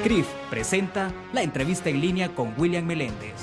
CRIF presenta la entrevista en línea con William Meléndez.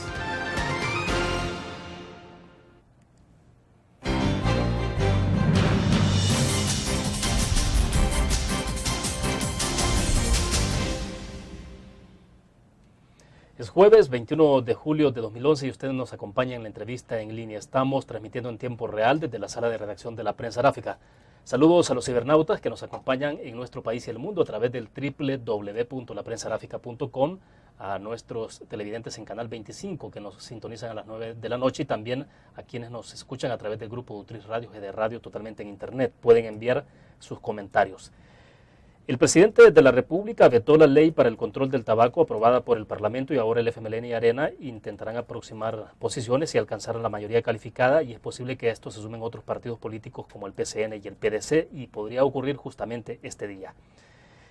Es jueves 21 de julio de 2011 y ustedes nos acompañan en la entrevista en línea. Estamos transmitiendo en tiempo real desde la sala de redacción de la Prensa Aráfica. Saludos a los cibernautas que nos acompañan en nuestro país y el mundo a través del www.laprensarafica.com, a nuestros televidentes en Canal 25 que nos sintonizan a las 9 de la noche y también a quienes nos escuchan a través del grupo Utris Radio, GD Radio, totalmente en internet. Pueden enviar sus comentarios. El presidente de la República vetó la ley para el control del tabaco aprobada por el Parlamento y ahora el FMLN y Arena intentarán aproximar posiciones y alcanzar la mayoría calificada, y es posible que a esto se sumen otros partidos políticos como el PCN y el PDC, y podría ocurrir justamente este día.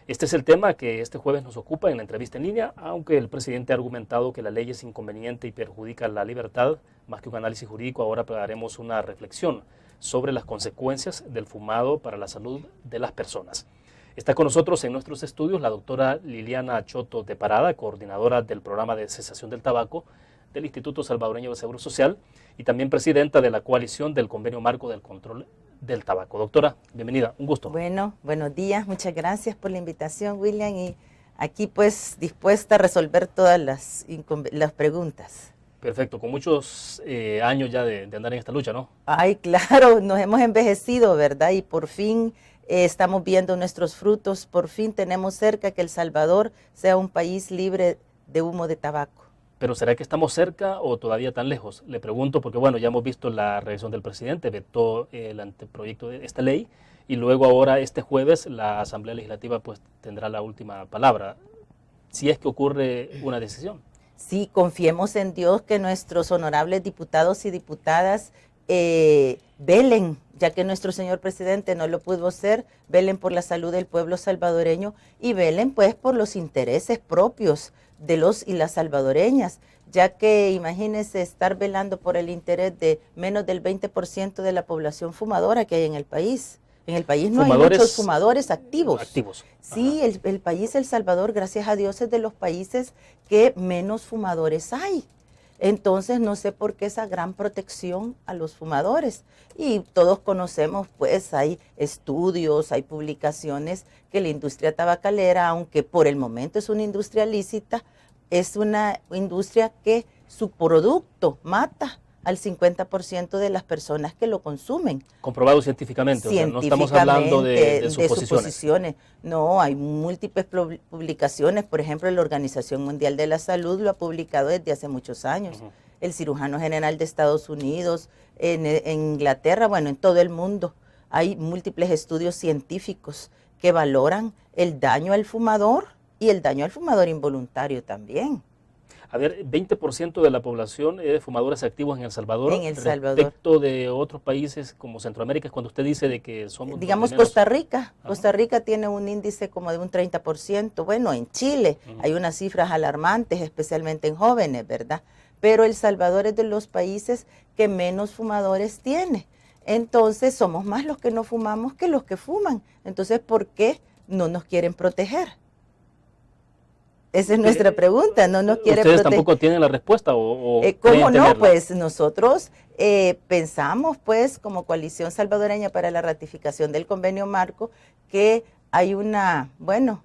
Este es el tema que este jueves nos ocupa en la entrevista en línea, aunque el presidente ha argumentado que la ley es inconveniente y perjudica la libertad. Más que un análisis jurídico, ahora haremos una reflexión sobre las consecuencias del fumado para la salud de las personas. Está con nosotros en nuestros estudios la doctora Liliana Choto de Parada, coordinadora del programa de cesación del tabaco del Instituto Salvadoreño de Seguro Social y también presidenta de la coalición del Convenio Marco del Control del Tabaco. Doctora, bienvenida, un gusto. Bueno, buenos días, muchas gracias por la invitación, William, y aquí pues dispuesta a resolver todas las preguntas. Perfecto, con muchos años ya de andar en esta lucha, ¿no? Ay, claro, nos hemos envejecido, ¿verdad? Y por fin estamos viendo nuestros frutos, por fin tenemos cerca que El Salvador sea un país libre de humo de tabaco. Pero ¿será que estamos cerca o todavía tan lejos? Le pregunto porque, bueno, ya hemos visto la reacción del presidente, vetó el anteproyecto de esta ley y luego ahora este jueves la Asamblea Legislativa pues tendrá la última palabra, si es que ocurre una decisión. Sí, confiemos en Dios que nuestros honorables diputados y diputadas velen, ya que nuestro señor presidente no lo pudo hacer, velen por la salud del pueblo salvadoreño y velen pues por los intereses propios de los y las salvadoreñas, ya que imagínense estar velando por el interés de menos del 20% de la población fumadora que hay en el país. En el país no hay muchos fumadores activos. Sí, el país, El Salvador, gracias a Dios, es de los países que menos fumadores hay. Entonces, no sé por qué esa gran protección a los fumadores. Y todos conocemos, pues, hay estudios, hay publicaciones que la industria tabacalera, aunque por el momento es una industria lícita, es una industria que su producto mata al 50% de las personas que lo consumen. Comprobado científicamente, o sea, no estamos hablando de suposiciones. No, hay múltiples publicaciones, por ejemplo, la Organización Mundial de la Salud lo ha publicado desde hace muchos años. El cirujano general de Estados Unidos, en Inglaterra, bueno, en todo el mundo, hay múltiples estudios científicos que valoran el daño al fumador y el daño al fumador involuntario también. A ver, 20% de la población es de fumadores activos en El Salvador. En El Salvador. Respecto de otros países como Centroamérica, es cuando usted dice de que somos... Digamos Costa Rica. Ajá. Costa Rica tiene un índice como de un 30%. Bueno, en Chile hay unas cifras alarmantes, especialmente en jóvenes, ¿verdad? Pero El Salvador es de los países que menos fumadores tiene. Entonces, somos más los que no fumamos que los que fuman. Entonces, ¿por qué no nos quieren proteger? Esa es nuestra pregunta, no nos quiere proteger. ¿Ustedes proteger. tampoco tienen la respuesta o ¿Cómo no? Tenerla? Pues nosotros pensamos, pues, como Coalición Salvadoreña para la Ratificación del Convenio Marco, que hay una, bueno,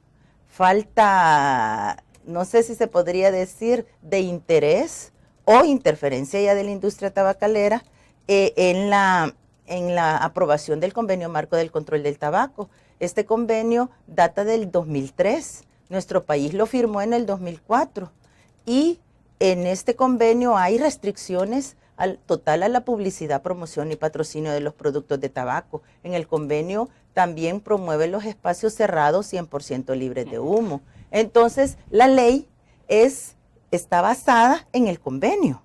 falta, no sé si se podría decir, de interés o interferencia ya de la industria tabacalera en la aprobación del Convenio Marco del Control del Tabaco. Este convenio data del 2003. Nuestro país lo firmó en el 2004 y en este convenio hay restricciones total a la publicidad, promoción y patrocinio de los productos de tabaco. En el convenio también promueve los espacios cerrados 100% libres de humo. Entonces, la ley está basada en el convenio.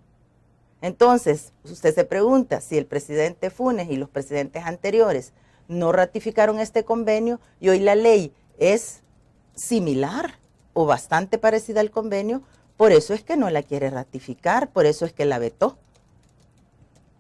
Entonces, usted se pregunta si el presidente Funes y los presidentes anteriores no ratificaron este convenio y hoy la ley es similar o bastante parecida al convenio, por eso es que no la quiere ratificar, por eso es que la vetó.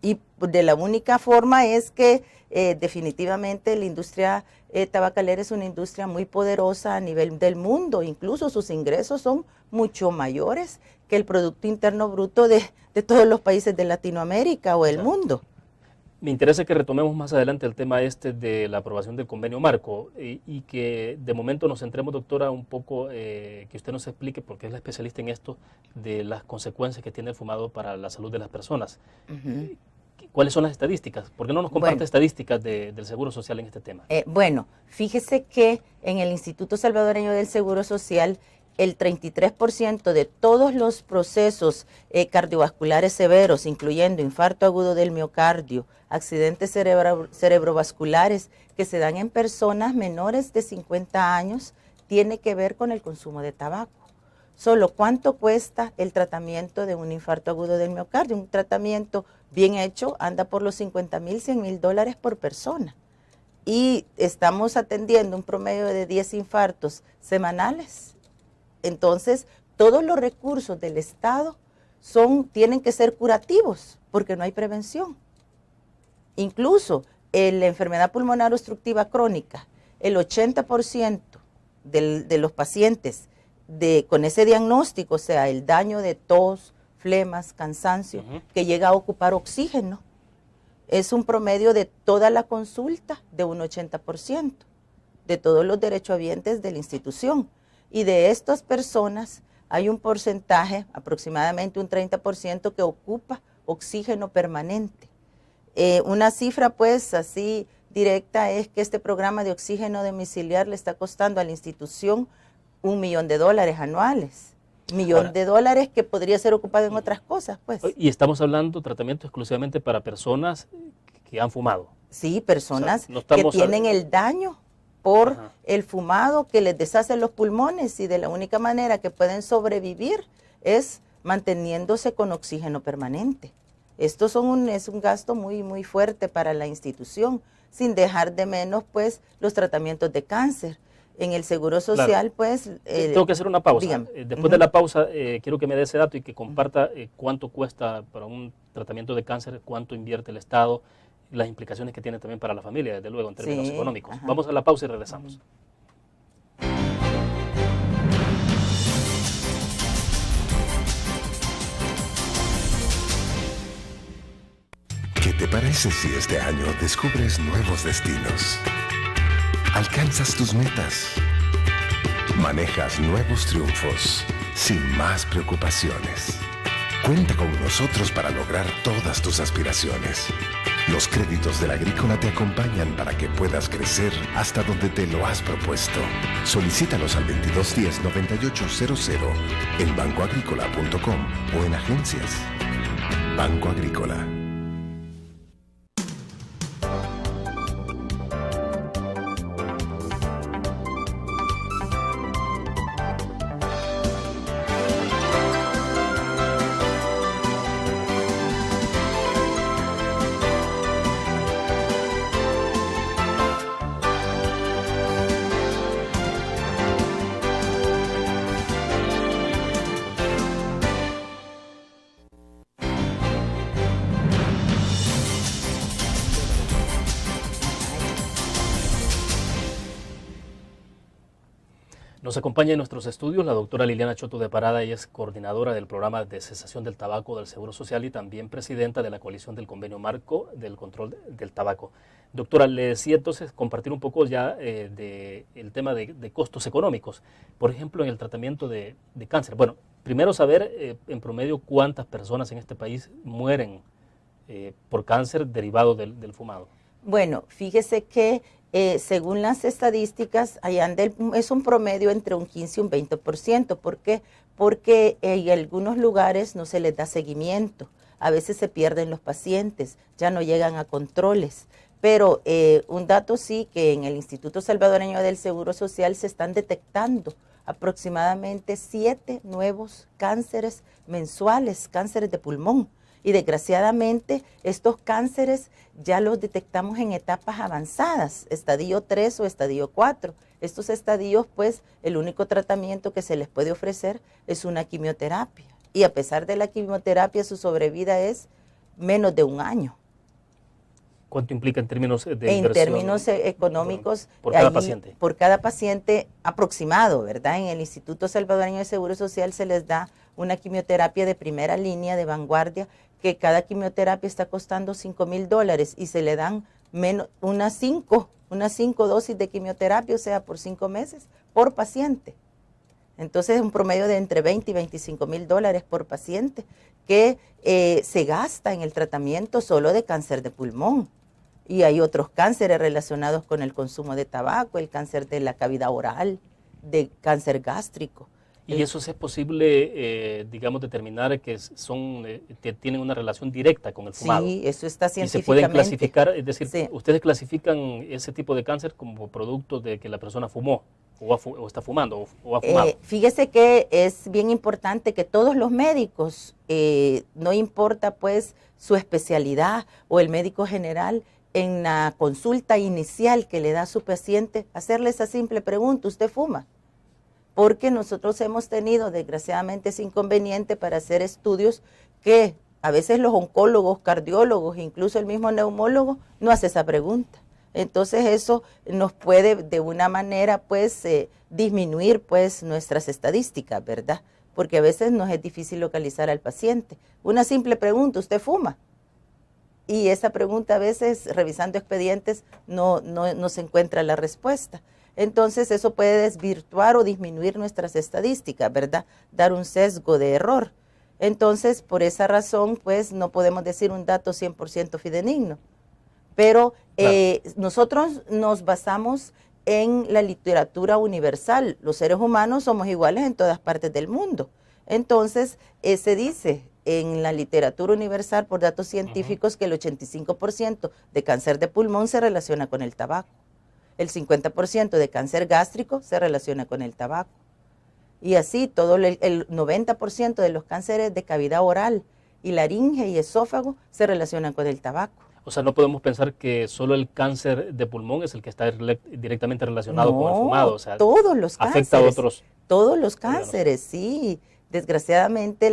Y de la única forma es que definitivamente la industria tabacalera es una industria muy poderosa a nivel del mundo, incluso sus ingresos son mucho mayores que el Producto Interno Bruto de todos los países de Latinoamérica o el mundo. Me interesa que retomemos más adelante el tema de la aprobación del convenio marco y que de momento nos centremos, doctora, un poco, que usted nos explique, porque es la especialista en esto, de las consecuencias que tiene el fumado para la salud de las personas. ¿Cuáles son las estadísticas? ¿Por qué no nos comparte estadísticas del Seguro Social en este tema? Bueno, fíjese que en el Instituto Salvadoreño del Seguro Social, el 33% de todos los procesos cardiovasculares severos, incluyendo infarto agudo del miocardio, accidentes cerebrovasculares que se dan en personas menores de 50 años, tiene que ver con el consumo de tabaco. Solo cuánto cuesta el tratamiento de un infarto agudo del miocardio. Un tratamiento bien hecho anda por los $50,000, $100,000 por persona. Y estamos atendiendo un promedio de 10 infartos semanales. Entonces, todos los recursos del Estado tienen que ser curativos, porque no hay prevención. Incluso en la enfermedad pulmonar obstructiva crónica, el 80% de los pacientes con ese diagnóstico, o sea, el daño de tos, flemas, cansancio, que llega a ocupar oxígeno, es un promedio de toda la consulta de un 80%, de todos los derechohabientes de la institución. Y de estas personas hay un porcentaje, aproximadamente un 30%, que ocupa oxígeno permanente. Una cifra pues así directa es que este programa de oxígeno domiciliar le está costando a la institución $1 millón anuales. $1 millón que podría ser ocupado en otras cosas, pues. Y estamos hablando de tratamiento exclusivamente para personas que han fumado. Sí, personas que tienen el daño por el fumado que les deshace los pulmones, y de la única manera que pueden sobrevivir es manteniéndose con oxígeno permanente. Esto es un gasto muy, muy fuerte para la institución, sin dejar de menos pues los tratamientos de cáncer. En el Seguro Social, pues... Tengo que hacer una pausa. Después de la pausa, quiero que me dé ese dato y que comparta cuánto cuesta para un tratamiento de cáncer, cuánto invierte el Estado, las implicaciones que tiene también para la familia, desde luego, en términos económicos. Vamos a la pausa y regresamos. ¿Qué te parece si este año descubres nuevos destinos? Alcanzas tus metas. Manejas nuevos triunfos sin más preocupaciones. Cuenta con nosotros para lograr todas tus aspiraciones. Los créditos de la Agrícola te acompañan para que puedas crecer hasta donde te lo has propuesto. Solicítalos al 2210-9800 en bancoagrícola.com o en agencias. Banco Agrícola. Nos acompaña en nuestros estudios la doctora Liliana Choto de Parada. Ella es coordinadora del programa de cesación del tabaco del Seguro Social y también presidenta de la coalición del convenio marco del control del tabaco. Doctora, le decía entonces compartir un poco ya del tema de costos económicos. Por ejemplo, en el tratamiento de cáncer. Bueno, primero saber en promedio cuántas personas en este país mueren por cáncer derivado del fumado. Bueno, fíjese que según las estadísticas, es un promedio entre un 15 y un 20%. ¿Por qué? Porque en algunos lugares no se les da seguimiento. A veces se pierden los pacientes, ya no llegan a controles. Pero un dato sí, que en el Instituto Salvadoreño del Seguro Social se están detectando aproximadamente 7 nuevos cánceres mensuales, cánceres de pulmón. Y desgraciadamente estos cánceres ya los detectamos en etapas avanzadas, estadio 3 o estadio 4. Estos estadios, pues, el único tratamiento que se les puede ofrecer es una quimioterapia. Y a pesar de la quimioterapia, su sobrevida es menos de un año. ¿Cuánto implica en términos de en inversión? Términos económicos, por cada paciente. Por cada paciente aproximado, ¿verdad? En el Instituto Salvadoreño de Seguro Social se les da una quimioterapia de primera línea, de vanguardia, que cada quimioterapia está costando $5,000 y se le dan unas 5 dosis de quimioterapia, o sea, por 5 meses, por paciente. Entonces es un promedio de entre $20 y $25,000 por paciente que se gasta en el tratamiento solo de cáncer de pulmón. Y hay otros cánceres relacionados con el consumo de tabaco, el cáncer de la cavidad oral, de cáncer gástrico. ¿Y eso es posible, digamos, determinar que tienen una relación directa con el fumado? Sí, eso está científicamente. ¿Y se pueden clasificar? Es decir, sí. ¿Ustedes clasifican ese tipo de cáncer como producto de que la persona fumó o está fumando o ha fumado? Fíjese que es bien importante que todos los médicos, no importa pues su especialidad o el médico general, en la consulta inicial que le da a su paciente, hacerle esa simple pregunta: ¿usted fuma? Porque nosotros hemos tenido, desgraciadamente, ese inconveniente para hacer estudios que a veces los oncólogos, cardiólogos, incluso el mismo neumólogo, no hace esa pregunta. Entonces eso nos puede de una manera pues disminuir pues nuestras estadísticas, ¿verdad? Porque a veces nos es difícil localizar al paciente. Una simple pregunta: ¿usted fuma? Y esa pregunta a veces, revisando expedientes, no se encuentra la respuesta. Entonces eso puede desvirtuar o disminuir nuestras estadísticas, ¿verdad? Dar un sesgo de error. Entonces, por esa razón, pues no podemos decir un dato 100% fidedigno. Pero claro, nosotros nos basamos en la literatura universal. Los seres humanos somos iguales en todas partes del mundo. Entonces, se dice en la literatura universal por datos científicos que el 85% de cáncer de pulmón se relaciona con el tabaco. El 50% de cáncer gástrico se relaciona con el tabaco. Y así todo el 90% de los cánceres de cavidad oral y laringe y esófago se relacionan con el tabaco. O sea, no podemos pensar que solo el cáncer de pulmón es el que está directamente relacionado con el fumado. O sea, todos los cánceres. Afecta a otros. Todos los cánceres, sí. Desgraciadamente,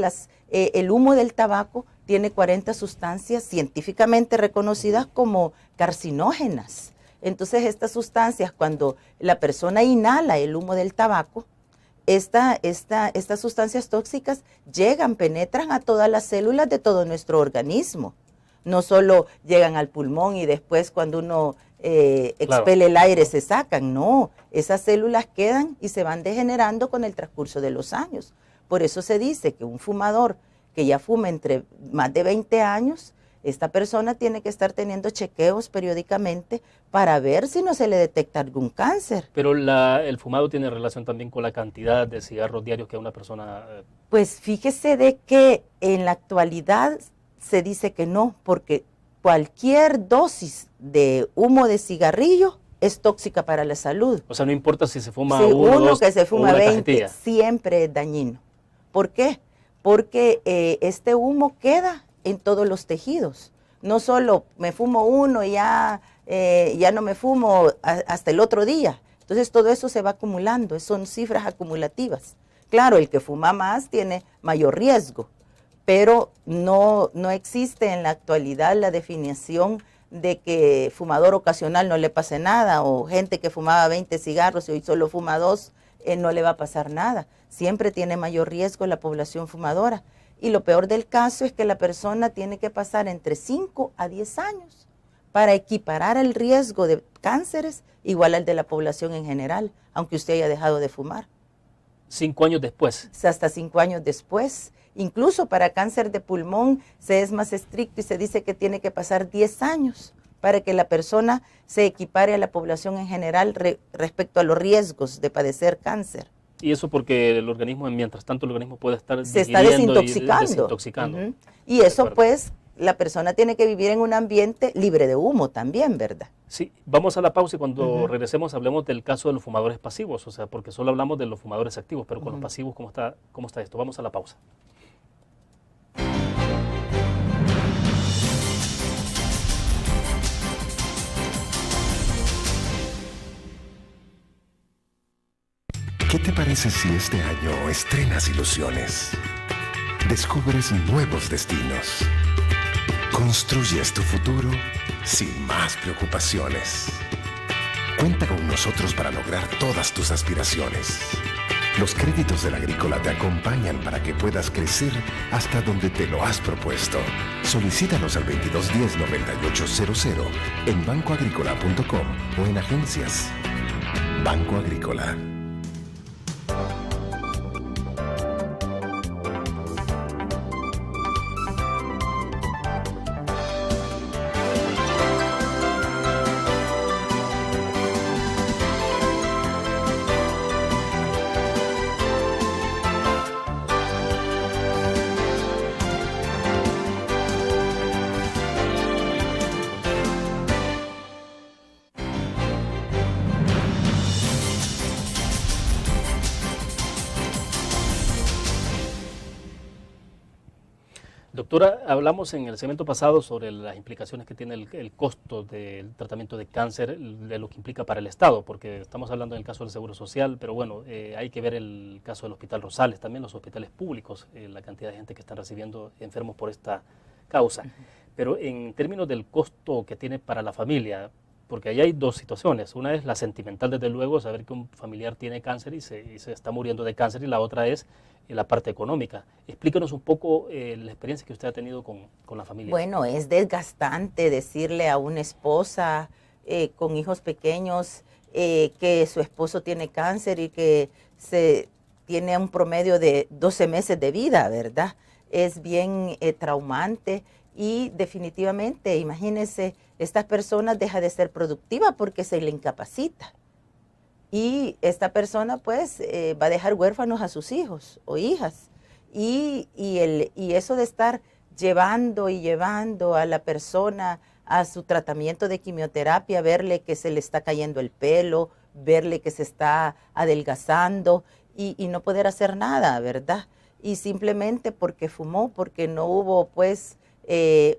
el humo del tabaco tiene 40 sustancias científicamente reconocidas como carcinógenas. Entonces, estas sustancias, cuando la persona inhala el humo del tabaco, estas sustancias tóxicas penetran a todas las células de todo nuestro organismo. No solo llegan al pulmón y después cuando uno expele el aire se sacan, no. Esas células quedan y se van degenerando con el transcurso de los años. Por eso se dice que un fumador que ya fuma entre más de 20 años, esta persona tiene que estar teniendo chequeos periódicamente para ver si no se le detecta algún cáncer. Pero el fumado tiene relación también con la cantidad de cigarros diarios que una persona... Pues fíjese de que en la actualidad se dice que no, porque cualquier dosis de humo de cigarrillo es tóxica para la salud. O sea, no importa si se fuma uno dos, que se fuma 20, cajetilla. Siempre es dañino. ¿Por qué? Porque este humo queda en todos los tejidos. No solo me fumo uno y ya no me fumo hasta el otro día. Entonces todo eso se va acumulando, son cifras acumulativas. Claro, el que fuma más tiene mayor riesgo, pero no existe en la actualidad la definición de que fumador ocasional no le pase nada, o gente que fumaba 20 cigarros y hoy solo fuma 2, no le va a pasar nada. Siempre tiene mayor riesgo la población fumadora. Y lo peor del caso es que la persona tiene que pasar entre 5 a 10 años para equiparar el riesgo de cánceres igual al de la población en general, aunque usted haya dejado de fumar. 5 años después. Hasta 5 años después. Incluso para cáncer de pulmón se es más estricto y se dice que tiene que pasar 10 años para que la persona se equipare a la población en general respecto a los riesgos de padecer cáncer. Y eso porque el organismo, mientras tanto el organismo puede estar se está desintoxicando. desintoxicando. Y eso pues la persona tiene que vivir en un ambiente libre de humo también, ¿verdad? Sí, vamos a la pausa y cuando regresemos hablemos del caso de los fumadores pasivos, o sea, porque solo hablamos de los fumadores activos, pero con los pasivos, ¿cómo está esto? Vamos a la pausa. ¿Qué te parece si este año estrenas ilusiones? Descubres nuevos destinos. Construyes tu futuro sin más preocupaciones. Cuenta con nosotros para lograr todas tus aspiraciones. Los créditos del Agrícola te acompañan para que puedas crecer hasta donde te lo has propuesto. Solicítalos al 2210-9800 en bancoagrícola.com o en agencias. Banco Agrícola. Doctora, hablamos en el segmento pasado sobre las implicaciones que tiene el costo del tratamiento de cáncer, de lo que implica para el Estado, porque estamos hablando en el caso del Seguro Social, pero bueno, hay que ver el caso del Hospital Rosales, también los hospitales públicos, la cantidad de gente que están recibiendo enfermos por esta causa. Pero en términos del costo que tiene para la familia, porque ahí hay dos situaciones. Una es la sentimental, desde luego, saber que un familiar tiene cáncer y se está muriendo de cáncer, y la otra es la parte económica. Explíquenos un poco la experiencia que usted ha tenido con la familia. Bueno, es desgastante decirle a una esposa con hijos pequeños que su esposo tiene cáncer y que tiene un promedio de 12 meses de vida, ¿verdad? Es bien traumante y definitivamente, imagínense, esta persona deja de ser productiva porque se le incapacita. Y esta persona pues va a dejar huérfanos a sus hijos o hijas. Y eso de estar llevando a la persona a su tratamiento de quimioterapia, verle que se le está cayendo el pelo, verle que se está adelgazando y no poder hacer nada, ¿verdad? Y simplemente porque fumó, porque no hubo pues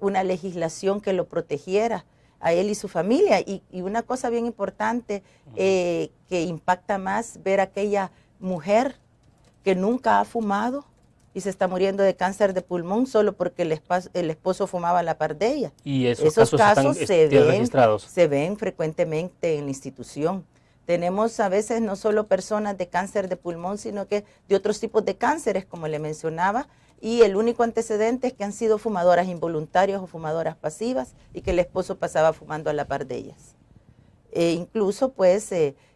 una legislación que lo protegiera a él y su familia. Y una cosa bien importante que impacta más, ver a aquella mujer que nunca ha fumado y se está muriendo de cáncer de pulmón solo porque el esposo fumaba a la par de ella. Y esos casos registrados. Se ven frecuentemente en la institución. Tenemos a veces no solo personas de cáncer de pulmón, sino que de otros tipos de cánceres, como le mencionaba, y el único antecedente es que han sido fumadoras involuntarias o fumadoras pasivas y que el esposo pasaba fumando a la par de ellas. Incluso, pues,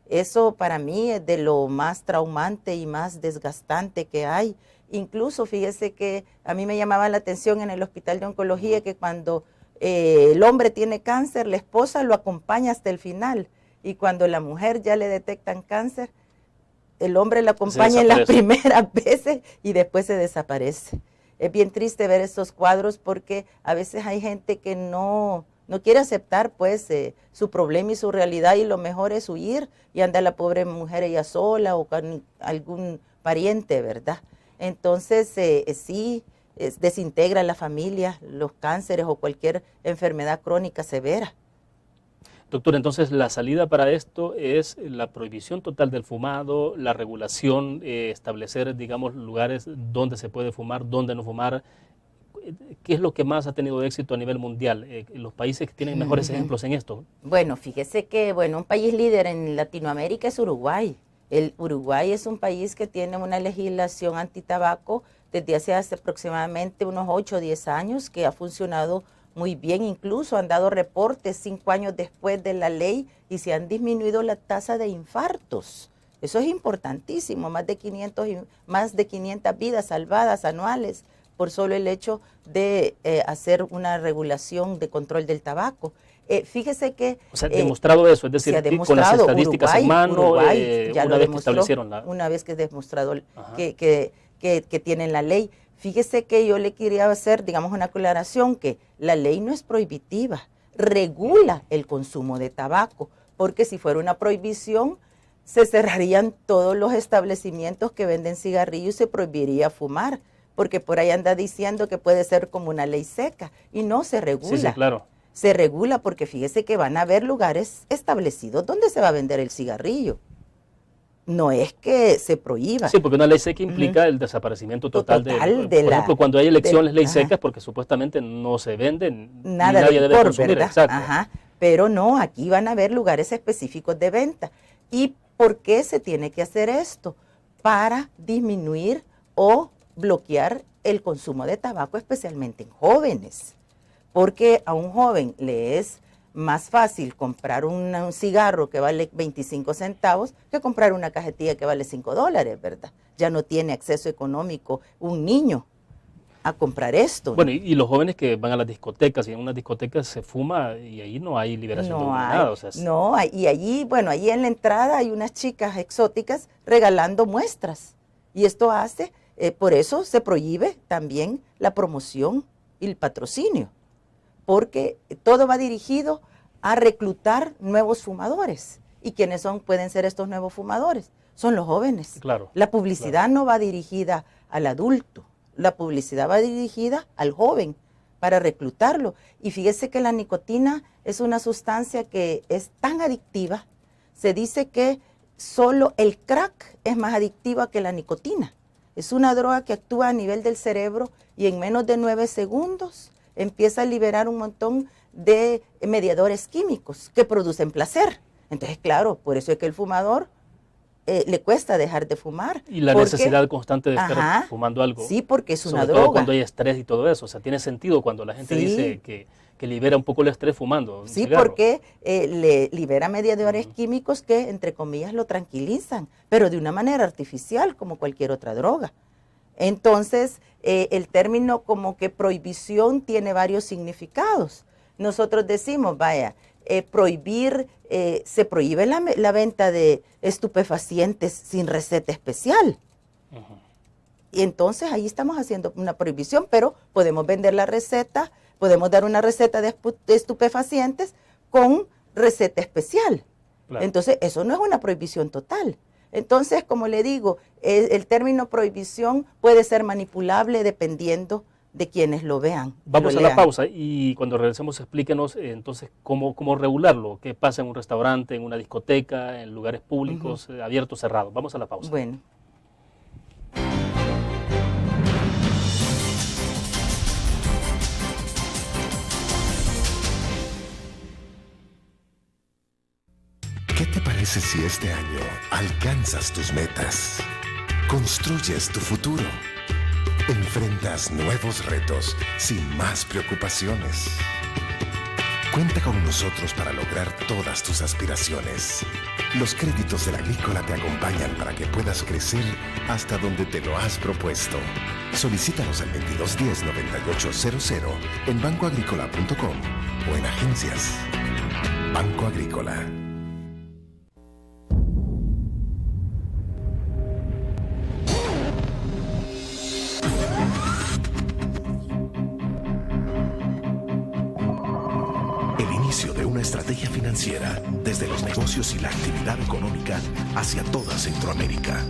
eso para mí es de lo más traumante y más desgastante que hay. Incluso, fíjese que a mí me llamaba la atención en el hospital de oncología que cuando el hombre tiene cáncer, la esposa lo acompaña hasta el final. Y cuando la mujer ya le detectan cáncer, el hombre la acompaña en las primeras veces y después se desaparece. Es bien triste ver esos cuadros porque a veces hay gente que no quiere aceptar pues su problema y su realidad, y lo mejor es huir y anda la pobre mujer ella sola o con algún pariente, ¿verdad? Entonces sí, desintegra la familia, los cánceres o cualquier enfermedad crónica severa. Doctor, entonces la salida para esto es la prohibición total del fumado, la regulación, establecer, digamos, lugares donde se puede fumar, donde no fumar. ¿Qué es lo que más ha tenido éxito a nivel mundial? ¿Los países que tienen mejores ejemplos en esto? Bueno, fíjese que un país líder en Latinoamérica es Uruguay. Uruguay es un país que tiene una legislación antitabaco desde hace aproximadamente unos 8 o 10 años que ha funcionado muy bien. Incluso han dado reportes 5 años después de la ley y se han disminuido la tasa de infartos. Eso es importantísimo, más de 500 vidas salvadas anuales por solo el hecho de hacer una regulación de control del tabaco. Fíjese que... O sea, demostrado eso, es decir, que con las estadísticas en mano, Uruguay ya una lo vez demostró, que establecieron la... Una vez que es demostrado que tienen la ley. Fíjese que yo le quería hacer, digamos, una aclaración, que la ley no es prohibitiva, regula el consumo de tabaco, porque si fuera una prohibición, se cerrarían todos los establecimientos que venden cigarrillos y se prohibiría fumar, porque por ahí anda diciendo que puede ser como una ley seca, y no se regula. Sí, claro. Se regula porque fíjese que van a haber lugares establecidos donde se va a vender el cigarrillo. no es que se prohíba. Sí, porque una ley seca implica el desaparecimiento total de por ejemplo, cuando hay elecciones, ley seca, porque supuestamente no se venden, nada ni nadie de debe licor, consumir. ¿verdad? Exacto. Ajá. Pero no, aquí van a haber lugares específicos de venta. ¿Y por qué se tiene que hacer esto? Para disminuir o bloquear el consumo de tabaco, especialmente en jóvenes. Porque a un joven le es más fácil comprar un cigarro que vale 25 centavos que comprar una cajetilla que vale $5, ¿verdad? Ya no tiene acceso económico un niño a comprar esto. Bueno, y los jóvenes que van a las discotecas, y en unas discotecas se fuma y ahí no hay liberación de nada. O sea, no hay, y allí, bueno, allí en la entrada hay unas chicas exóticas regalando muestras. Y esto hace, por eso se prohíbe también la promoción y el patrocinio. Porque todo va dirigido a reclutar nuevos fumadores. ¿Y quiénes pueden ser estos nuevos fumadores? Son los jóvenes. Claro, la publicidad no va dirigida al adulto, la publicidad va dirigida al joven para reclutarlo. Y fíjese que la nicotina es una sustancia que es tan adictiva. Se dice que solo el crack es más adictiva que la nicotina. Es una droga que actúa a nivel del cerebro y en menos de 9 segundos empieza a liberar un montón de mediadores químicos que producen placer. Entonces, claro, por eso es que el fumador le cuesta dejar de fumar. Y la necesidad constante de estar fumando algo. Sí, porque es una sobre droga. todo cuando hay estrés y todo eso. O sea, tiene sentido cuando la gente dice que libera un poco el estrés fumando un cigarro. Porque le libera mediadores químicos que, entre comillas, lo tranquilizan, pero de una manera artificial, como cualquier otra droga. Entonces, el término como que prohibición tiene varios significados. Nosotros decimos, vaya, prohibir, se prohíbe la venta de estupefacientes sin receta especial. Y entonces ahí estamos haciendo una prohibición, pero podemos vender la receta, podemos dar una receta de estupefacientes con receta especial. Claro. Entonces, eso no es una prohibición total. Entonces, como le digo, el término prohibición puede ser manipulable dependiendo de quienes lo vean. Vamos a la pausa y cuando regresemos explíquenos entonces cómo regularlo, qué pasa en un restaurante, en una discoteca, en lugares públicos, abiertos, cerrados. Vamos a la pausa. Bueno. ¿Qué te parece si este año alcanzas tus metas? Construyes tu futuro. Enfrentas nuevos retos sin más preocupaciones. Cuenta con nosotros para lograr todas tus aspiraciones. Los créditos de la Agrícola te acompañan para que puedas crecer hasta donde te lo has propuesto. Solicítalos al 2210-9800 en bancoagricola.com o en agencias. Banco Agrícola. De una estrategia financiera desde los negocios y la actividad económica hacia toda Centroamérica.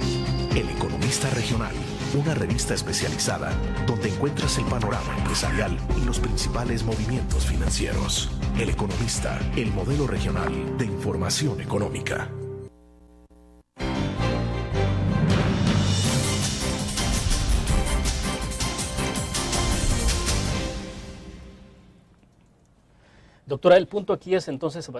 El Economista Regional, una revista especializada donde encuentras el panorama empresarial y los principales movimientos financieros. El Economista, el modelo regional de información económica. Doctora, el punto aquí es entonces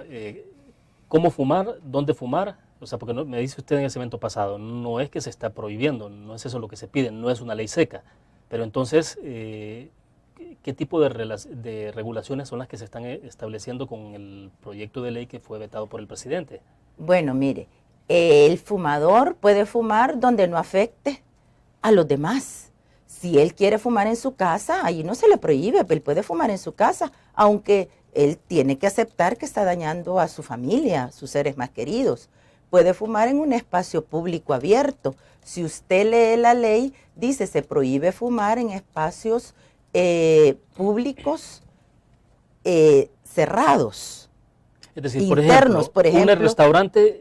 cómo fumar, dónde fumar, o sea, porque me dice usted en ese evento pasado, no es que se está prohibiendo, no es eso lo que se pide, no es una ley seca, pero entonces, ¿qué tipo de regulaciones son las que se están estableciendo con el proyecto de ley que fue vetado por el presidente? Bueno, mire, el fumador puede fumar donde no afecte a los demás. Si él quiere fumar en su casa, ahí no se le prohíbe, él puede fumar en su casa, aunque él tiene que aceptar que está dañando a su familia, a sus seres más queridos. Puede fumar en un espacio público abierto. Si usted lee la ley, dice se prohíbe fumar en espacios públicos cerrados. Es decir, internos, por ejemplo, un restaurante,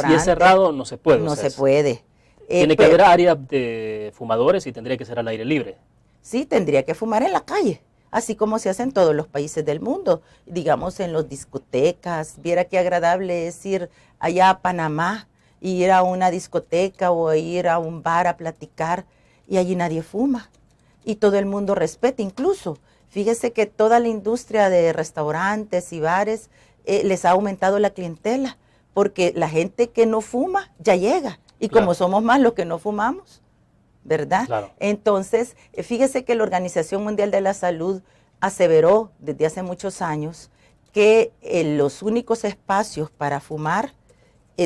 si es cerrado, no se puede. No se puede. Tiene que haber áreas de fumadores y tendría que ser al aire libre. Sí, tendría que fumar en la calle, así como se hace en todos los países del mundo, digamos en las discotecas. Viera qué agradable es ir allá a Panamá ir a una discoteca o ir a un bar a platicar y allí nadie fuma y todo el mundo respeta. Incluso, fíjese que toda la industria de restaurantes y bares les ha aumentado la clientela porque la gente que no fuma ya llega y Claro. como somos más los que no fumamos, ¿verdad? Claro. Entonces, fíjese que la Organización Mundial de la Salud aseveró desde hace muchos años que los únicos espacios para fumar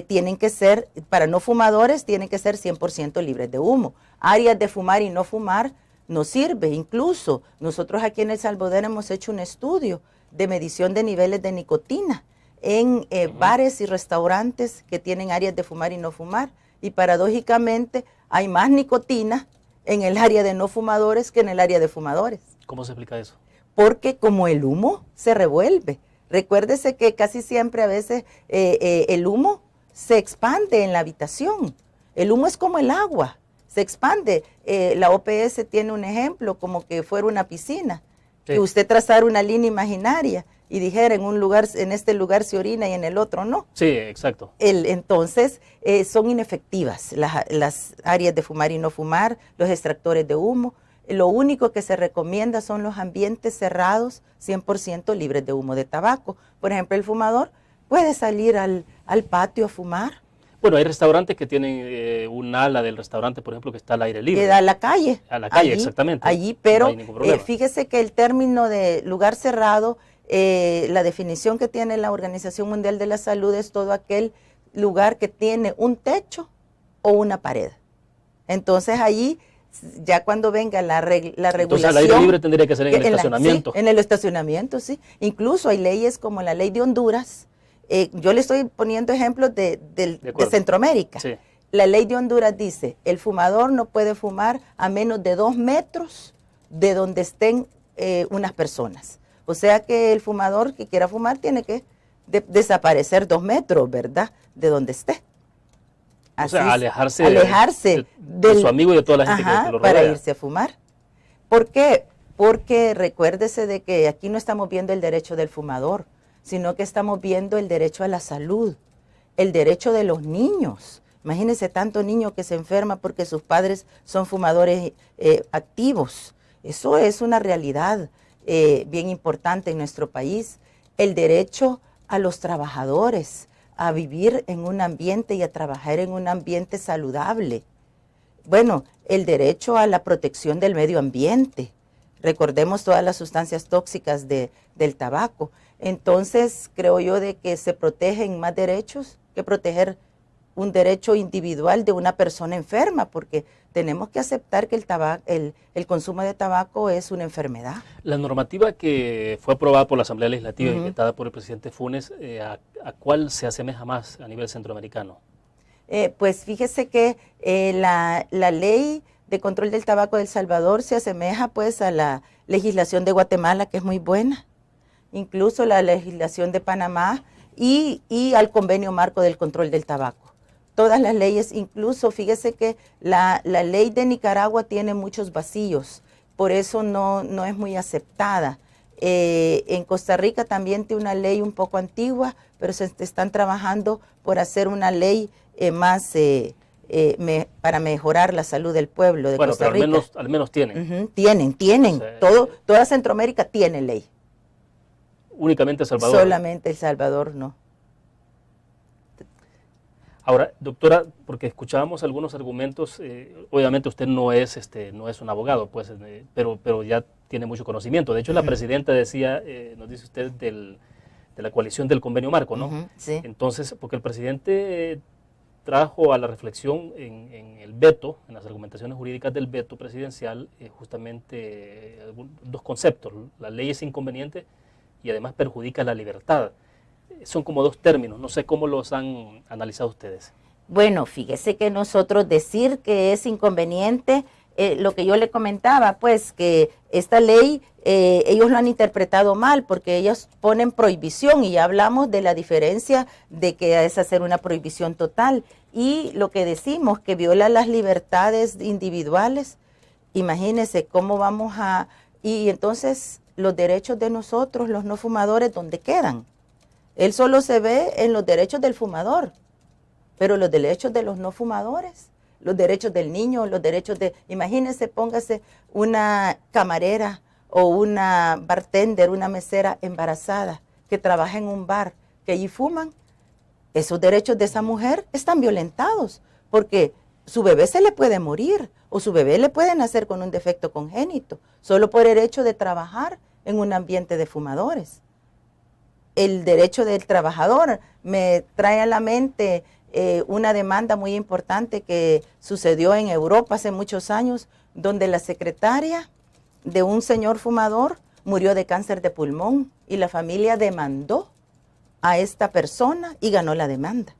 tienen que ser, para no fumadores, tienen que ser 100% libres de humo. Áreas de fumar y no fumar no sirve. Incluso nosotros aquí en El Salvador hemos hecho un estudio de medición de niveles de nicotina en bares y restaurantes que tienen áreas de fumar y no fumar. Y paradójicamente hay más nicotina en el área de no fumadores que en el área de fumadores. ¿Cómo se explica eso? Porque como el humo se revuelve. Recuérdese que casi siempre a veces el humo se expande en la habitación. El humo es como el agua, se expande. La OPS tiene un ejemplo como que fuera una piscina, Sí. que usted trazara una línea imaginaria y dijera en este lugar se orina y en el otro no. Sí, exacto. Entonces, son inefectivas las áreas de fumar y no fumar, los extractores de humo. Lo único que se recomienda son los ambientes cerrados, 100% libres de humo de tabaco. Por ejemplo, el fumador puede salir al patio a fumar. Bueno, hay restaurantes que tienen un ala del restaurante, por ejemplo, que está al aire libre. Queda a la calle. A la calle, allí, exactamente. Allí, pero No hay ningún problema. fíjese que el término de lugar cerrado, la definición que tiene la Organización Mundial de la Salud es todo aquel lugar que tiene un techo o una pared. Entonces allí, ya cuando venga la regulación... Entonces al aire libre tendría que ser en el estacionamiento. Sí, en el estacionamiento, sí. Incluso hay leyes como la ley de Honduras. Yo le estoy poniendo ejemplos de Centroamérica. Sí. La ley de Honduras dice, el fumador no puede fumar a menos de 2 metros de donde estén unas personas. O sea que el fumador que quiera fumar tiene que desaparecer 2 metros, ¿verdad? De donde esté. O sea, alejarse de su amigo y de toda la gente que lo rodea. Para irse a fumar. ¿Por qué? Porque recuérdese de que aquí no estamos viendo el derecho del fumador, sino que estamos viendo el derecho a la salud, el derecho de los niños. Imagínense tanto niño que se enferma porque sus padres son fumadores activos. Eso es una realidad bien importante en nuestro país. El derecho a los trabajadores a vivir en un ambiente y a trabajar en un ambiente saludable. Bueno, el derecho a la protección del medio ambiente. Recordemos todas las sustancias tóxicas del tabaco. Entonces, creo yo de que se protegen más derechos que proteger un derecho individual de una persona enferma, porque tenemos que aceptar que el consumo de tabaco es una enfermedad. La normativa que fue aprobada por la Asamblea Legislativa y dictada por el presidente Funes, ¿a cuál se asemeja más a nivel centroamericano? Pues fíjese que la ley de control del tabaco de El Salvador se asemeja pues a la legislación de Guatemala, que es muy buena, incluso la legislación de Panamá y al convenio marco del control del tabaco. Todas las leyes, incluso fíjese que la ley de Nicaragua tiene muchos vacíos, por eso no es muy aceptada. En Costa Rica también tiene una ley un poco antigua, pero se están trabajando por hacer una ley más para mejorar la salud del pueblo de Costa Rica. Bueno, pero al menos tienen. Tienen. O sea, toda Centroamérica tiene ley. Únicamente El Salvador. Solamente El Salvador no. Ahora, doctora, porque escuchábamos algunos argumentos, obviamente usted no es un abogado, pues, pero ya tiene mucho conocimiento. De hecho, la presidenta decía, nos dice usted, de la coalición del convenio marco, ¿no? Sí. Entonces, porque el presidente trajo a la reflexión en el veto, en las argumentaciones jurídicas del veto presidencial, justamente dos conceptos. La ley es inconveniente y además perjudica la libertad. Son como dos términos, no sé cómo los han analizado ustedes. Bueno, fíjese que nosotros decir que es inconveniente, lo que yo le comentaba, pues que esta ley, ellos lo han interpretado mal porque ellos ponen prohibición y ya hablamos de la diferencia de que es hacer una prohibición total y lo que decimos que viola las libertades individuales. Imagínense cómo vamos a... Y entonces los derechos de nosotros, los no fumadores, ¿dónde quedan? Él solo se ve en los derechos del fumador. pero los derechos de los no fumadores, los derechos del niño, los derechos de, imagínense, póngase una camarera o una bartender, una mesera embarazada que trabaja en un bar, que allí fuman, esos derechos de esa mujer están violentados, porque su bebé se le puede morir, o su bebé le puede nacer con un defecto congénito, solo por el hecho de trabajar en un ambiente de fumadores. El derecho del trabajador me trae a la mente una demanda muy importante que sucedió en Europa hace muchos años, donde la secretaria de un señor fumador murió de cáncer de pulmón y la familia demandó a esta persona y ganó la demanda.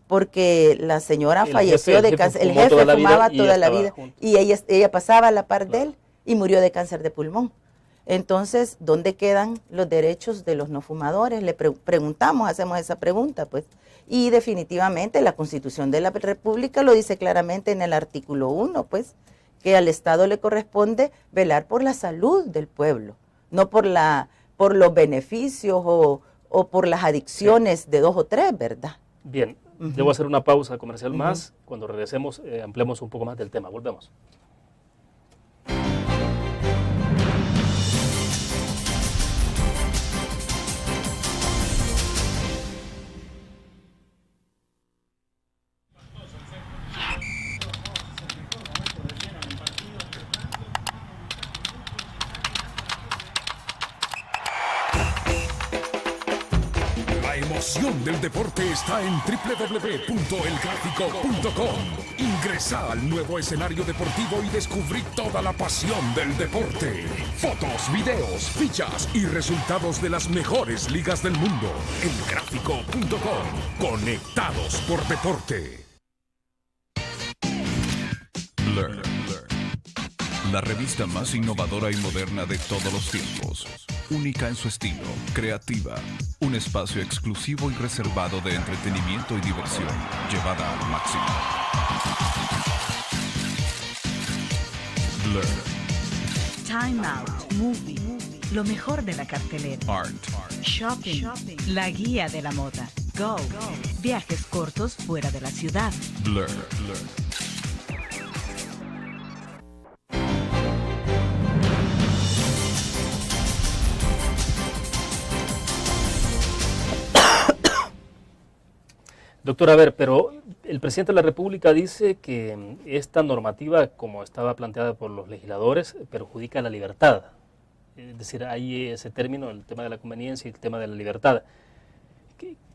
Porque la señora falleció de cáncer, el jefe fumaba toda la vida y ella pasaba a la par de él y murió de cáncer de pulmón. Entonces, ¿dónde quedan los derechos de los no fumadores? Le preguntamos, hacemos esa pregunta, pues. Y definitivamente la Constitución de la República lo dice claramente en el artículo 1, pues, que al Estado le corresponde velar por la salud del pueblo, no por los beneficios o por las adicciones de 2 o 3, ¿verdad? Bien, debo hacer una pausa comercial más. Cuando regresemos, ampliemos un poco más del tema. Volvemos. La emoción del deporte está en www.elgráfico.com. Ingresa al nuevo escenario deportivo y descubrí toda la pasión del deporte. Fotos, videos, fichas y resultados de las mejores ligas del mundo. Elgráfico.com. Conectados por deporte. Blur. La revista más innovadora y moderna de todos los tiempos. Única en su estilo, creativa. Un espacio exclusivo y reservado de entretenimiento y diversión, llevada al máximo. Blur. Time Out, Movie, lo mejor de la cartelera. Art. Shopping, la guía de la moda. Go, viajes cortos fuera de la ciudad. Blur. Doctor, a ver, pero el presidente de la República dice que esta normativa, como estaba planteada por los legisladores, perjudica la libertad. Es decir, hay ese término, el tema de la conveniencia y el tema de la libertad.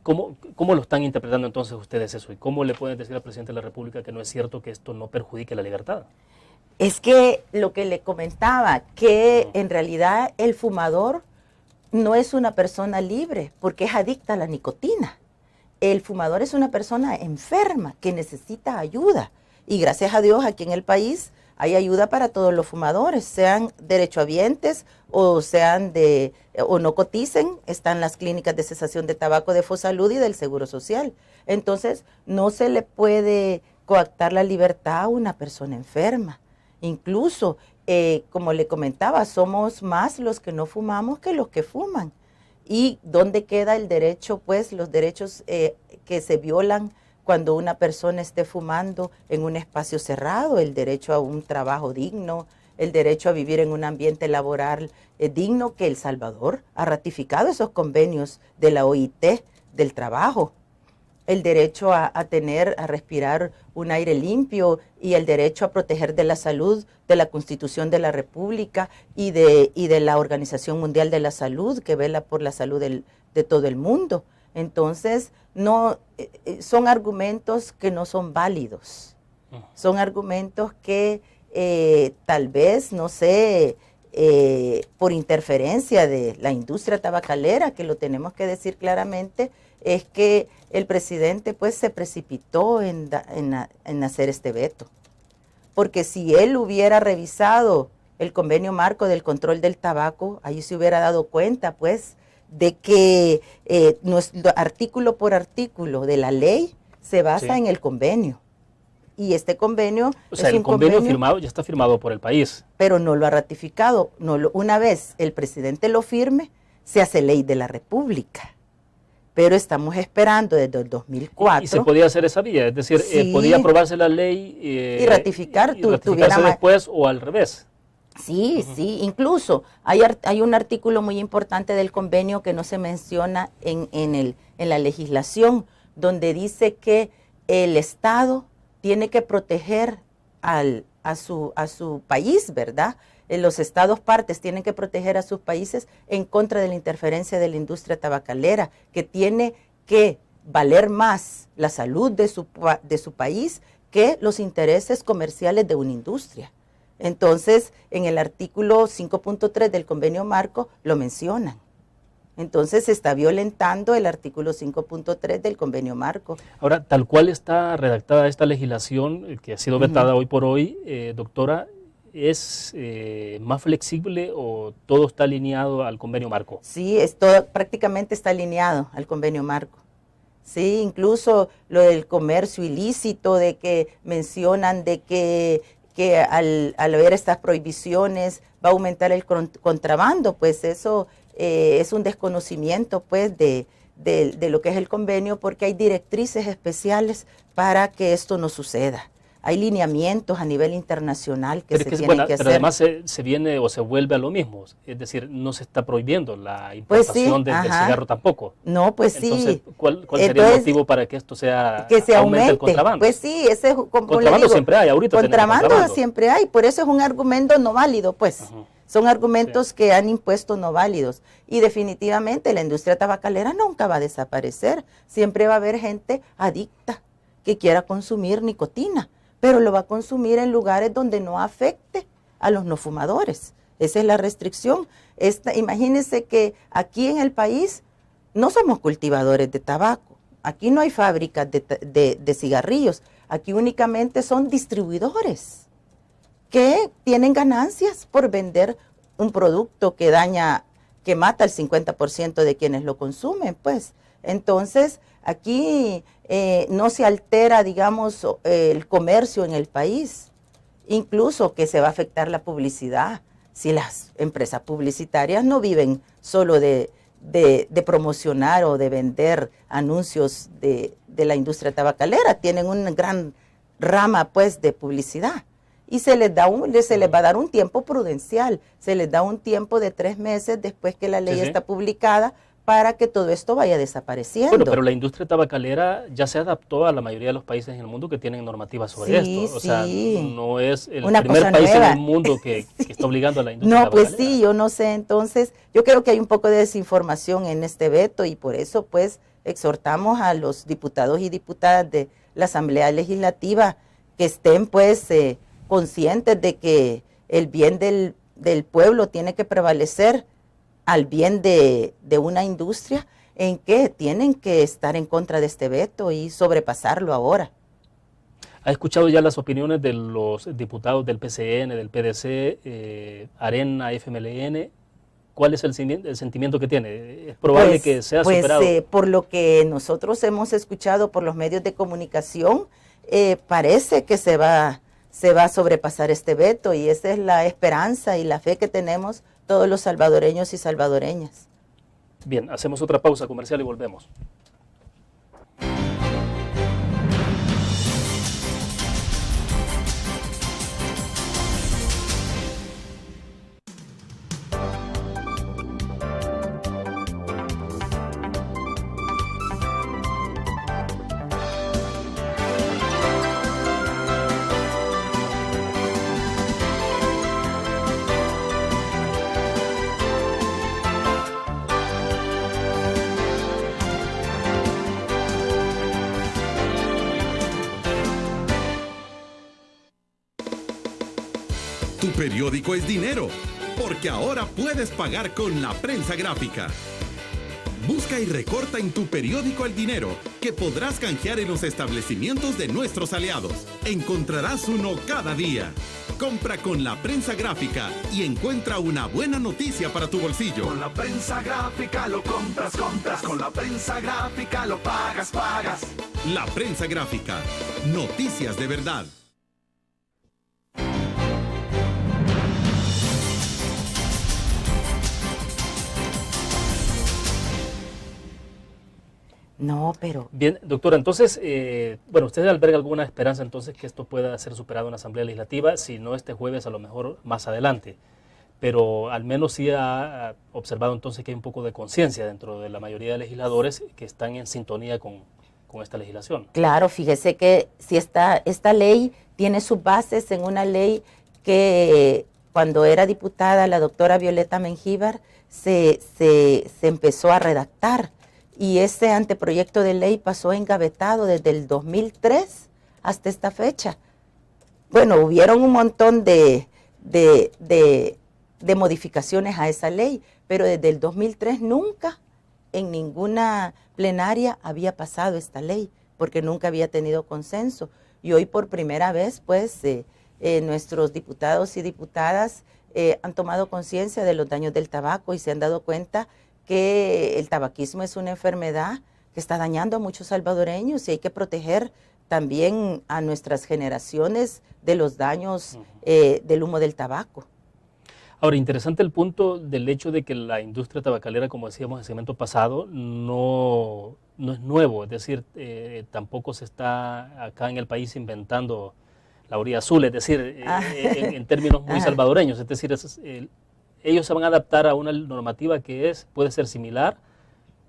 ¿Cómo lo están interpretando entonces ustedes eso? ¿Y cómo le pueden decir al presidente de la República que no es cierto que esto no perjudique la libertad? Es que lo que le comentaba, que en realidad el fumador no es una persona libre porque es adicta a la nicotina. El fumador es una persona enferma que necesita ayuda y gracias a Dios aquí en el país hay ayuda para todos los fumadores, sean derechohabientes o o no coticen, están las clínicas de cesación de tabaco de Fosalud y del Seguro Social. Entonces no se le puede coactar la libertad a una persona enferma. Incluso, como le comentaba, somos más los que no fumamos que los que fuman. ¿Y dónde queda el derecho, pues, los derechos que se violan cuando una persona esté fumando en un espacio cerrado? El derecho a un trabajo digno, el derecho a vivir en un ambiente laboral digno, que El Salvador ha ratificado esos convenios de la OIT del trabajo. El derecho a respirar un aire limpio y el derecho a proteger de la salud de la Constitución de la República y de la Organización Mundial de la Salud, que vela por la salud de todo el mundo. Entonces, no son argumentos que no son válidos. Son argumentos que tal vez, no sé, por interferencia de la industria tabacalera, que lo tenemos que decir claramente, es que el presidente pues se precipitó en hacer este veto. Porque si él hubiera revisado el convenio marco del control del tabaco, ahí se hubiera dado cuenta pues de que artículo por artículo de la ley se basa en el convenio. Y este convenio el convenio firmado ya está firmado por el país. Pero no lo ha ratificado. Una vez el presidente lo firme, se hace ley de la República. pero estamos esperando desde el 2004. ¿Y se podía hacer esa vía? Es decir, Sí. ¿podía aprobarse la ley y ratificar, y ratificarse después o al revés? Sí, sí, incluso hay un artículo muy importante del convenio que no se menciona en la legislación, donde dice que el Estado tiene que proteger a su país, ¿verdad? Los Estados partes tienen que proteger a sus países en contra de la interferencia de la industria tabacalera, que tiene que valer más la salud de su país que los intereses comerciales de una industria. Entonces, en el artículo 5.3 del convenio marco lo mencionan. Entonces, se está violentando el artículo 5.3 del convenio marco. Ahora, tal cual está redactada esta legislación, que ha sido vetada hoy por hoy, doctora, ¿es más flexible o todo está alineado al convenio marco? Sí, prácticamente está alineado al convenio marco. Sí, incluso lo del comercio ilícito, de que mencionan de que al haber estas prohibiciones va a aumentar el contrabando, pues eso es un desconocimiento pues de lo que es el convenio, porque hay directrices especiales para que esto no suceda. Hay lineamientos a nivel internacional que se tienen que hacer. Pero además se viene o se vuelve a lo mismo, es decir, no se está prohibiendo la importación del cigarro tampoco. No, pues entonces, sí. ¿cuál sería el motivo para que esto aumente el contrabando? Pues sí, ese es como contrabando le digo, siempre hay, ahorita contrabando siempre hay, por eso es un argumento no válido, pues. Son argumentos que han impuesto no válidos. Y definitivamente la industria tabacalera nunca va a desaparecer. Siempre va a haber gente adicta que quiera consumir nicotina, pero lo va a consumir en lugares donde no afecte a los no fumadores. Esa es la restricción. Imagínense que aquí en el país no somos cultivadores de tabaco. Aquí no hay fábricas de cigarrillos. Aquí únicamente son distribuidores que tienen ganancias por vender un producto que mata al 50% de quienes lo consumen, pues. Entonces, aquí no se altera, digamos, el comercio en el país, incluso que se va a afectar la publicidad. Si las empresas publicitarias no viven solo de promocionar o de vender anuncios de la industria tabacalera, tienen una gran rama, pues, de publicidad. Y se les va a dar un tiempo prudencial, se les da un tiempo de 3 meses después que la ley está publicada para que todo esto vaya desapareciendo. Bueno, pero la industria tabacalera ya se adaptó a la mayoría de los países en el mundo que tienen normativas sobre esto. O sea, no es el primer país en el mundo que está obligando a la industria tabacalera. No, pues sí, yo no sé. Entonces, yo creo que hay un poco de desinformación en este veto y por eso, pues, exhortamos a los diputados y diputadas de la Asamblea Legislativa que estén, pues, conscientes de que el bien del pueblo tiene que prevalecer al bien de una industria, en que tienen que estar en contra de este veto y sobrepasarlo ahora. ¿Ha escuchado ya las opiniones de los diputados del PCN, del PDC, Arena, FMLN? ¿Cuál es el sentimiento que tiene? ¿Es probable que sea superado? Por lo que nosotros hemos escuchado por los medios de comunicación, parece que se va a sobrepasar este veto y esa es la esperanza y la fe que tenemos todos los salvadoreños y salvadoreñas. Bien, hacemos otra pausa comercial y volvemos. Tu periódico es dinero, porque ahora puedes pagar con la prensa gráfica. Busca y recorta en tu periódico el dinero, que podrás canjear en los establecimientos de nuestros aliados. Encontrarás uno cada día. Compra con la prensa gráfica y encuentra una buena noticia para tu bolsillo. Con la prensa gráfica lo compras. Con la prensa gráfica lo pagas. La prensa gráfica. Noticias de verdad. No, pero... Bien, doctora, entonces, bueno, ¿usted alberga alguna esperanza entonces que esto pueda ser superado en la Asamblea Legislativa? Si no este jueves, a lo mejor más adelante. Pero al menos sí ha observado entonces que hay un poco de conciencia dentro de la mayoría de legisladores que están en sintonía con esta legislación. Claro, fíjese que si esta ley tiene sus bases en una ley que cuando era diputada la doctora Violeta Mengíbar se empezó a redactar. Y ese anteproyecto de ley pasó engavetado desde el 2003 hasta esta fecha. Bueno, hubieron un montón de modificaciones a esa ley, pero desde el 2003 nunca en ninguna plenaria había pasado esta ley, porque nunca había tenido consenso. Y hoy por primera vez, pues, nuestros diputados y diputadas han tomado conciencia de los daños del tabaco y se han dado cuenta que el tabaquismo es una enfermedad que está dañando a muchos salvadoreños y hay que proteger también a nuestras generaciones de los daños del humo del tabaco. Ahora, interesante el punto del hecho de que la industria tabacalera, como decíamos en el segmento pasado, no es nuevo, es decir, tampoco se está acá en el país inventando la orilla azul, es decir, en términos muy salvadoreños, es decir, ellos se van a adaptar a una normativa que puede ser similar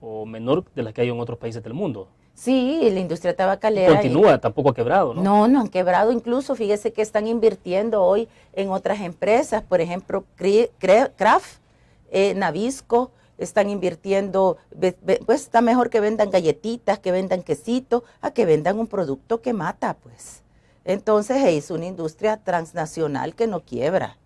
o menor de la que hay en otros países del mundo. Sí, la industria tabacalera. Continúa, tampoco ha quebrado, ¿no? No han quebrado. Incluso, fíjese que están invirtiendo hoy en otras empresas, por ejemplo, Kraft, Nabisco, están invirtiendo, pues está mejor que vendan galletitas, que vendan quesito, a que vendan un producto que mata, pues. Entonces es una industria transnacional que no quiebra,